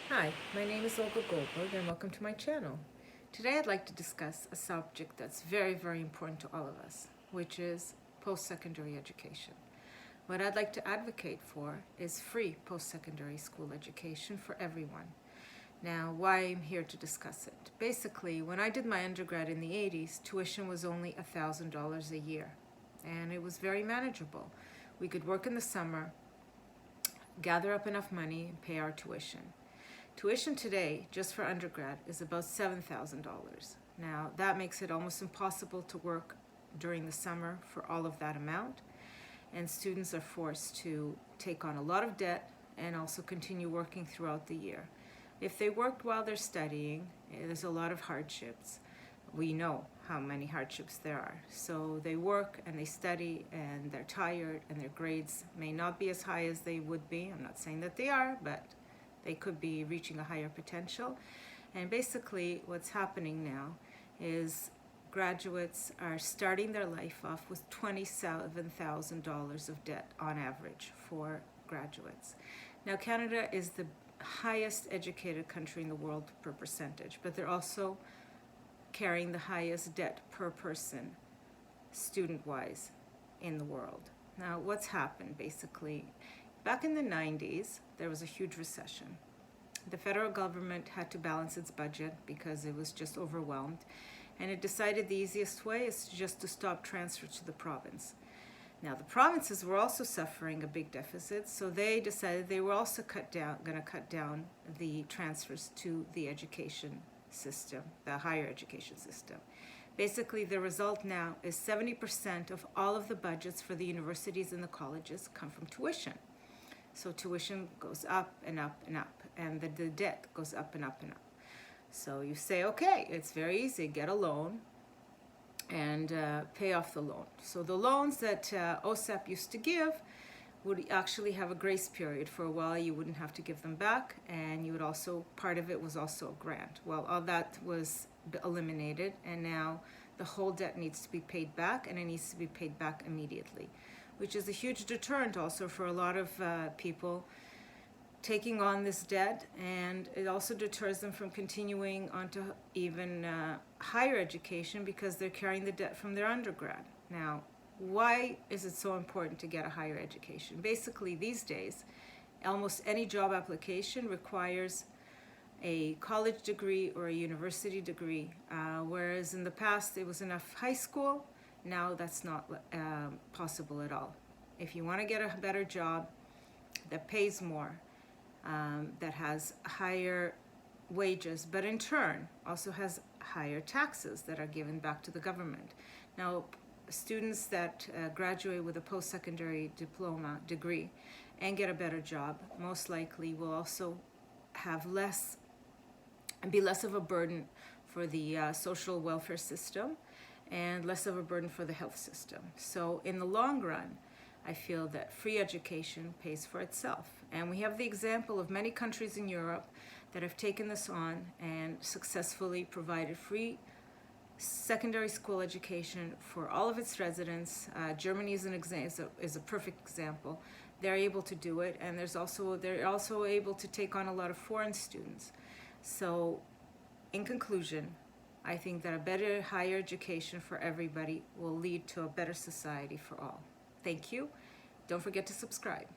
Hi, my name is Olga Goldberg and welcome to my channel. Today I'd like to discuss a subject that's very, very important to all of us, which is post-secondary education. What I'd like to advocate for is free post-secondary school education for everyone. Now, why I'm here to discuss it. Basically, when I did my undergrad in the 80s, tuition was only $1,000 a year, and it was very manageable. We could work in the summer, gather up enough money, and pay our tuition. Tuition today, just for undergrad, is about $7,000. Now, that makes it almost impossible to work during the summer for all of that amount, and students are forced to take on a lot of debt and also continue working throughout the year. If they worked while they're studying, there's a lot of hardships. We know how many hardships there are. So they work and they study and they're tired and their grades may not be as high as they would be. I'm not saying that they are, but they could be reaching a higher potential. And basically what's happening now is graduates are starting their life off with $27,000 of debt on average for graduates. Now, Canada is the highest educated country in the world per percentage, but they're also carrying the highest debt per person, student-wise, in the world. Now, what's happened basically? Back in the 90s, there was a huge recession. The federal government had to balance its budget because it was just overwhelmed, and it decided the easiest way is just to stop transfers to the province. Now, the provinces were also suffering a big deficit, so they decided they were also going to cut down the transfers to the education system, the higher education system. Basically, the result now is 70% of all of the budgets for the universities and the colleges come from tuition. So tuition goes up and up and up, and the debt goes up and up and up. So you say, okay, it's very easy, get a loan and pay off the loan. So the loans that OSAP used to give would actually have a grace period. For a while you wouldn't have to give them back, and you would also, part of it was also a grant. Well, all that was eliminated, and now the whole debt needs to be paid back, and it needs to be paid back immediately, which is a huge deterrent also for a lot of people taking on this debt, and it also deters them from continuing on to even higher education because they're carrying the debt from their undergrad. Now, why is it so important to get a higher education? Basically, these days, almost any job application requires a college degree or a university degree, whereas in the past it was enough high school. Now that's not possible at all. If you want to get a better job that pays more, that has higher wages, but in turn also has higher taxes that are given back to the government. Now, students that graduate with a post-secondary diploma degree and get a better job most likely will also have less and be less of a burden for the social welfare system and less of a burden for the health system. So in the long run, I feel that free education pays for itself. And we have the example of many countries in Europe that have taken this on and successfully provided free secondary school education for all of its residents. Germany is a perfect example. They're able to do it, and they're also able to take on a lot of foreign students. So, in conclusion, I think that a better, higher education for everybody will lead to a better society for all. Thank you. Don't forget to subscribe.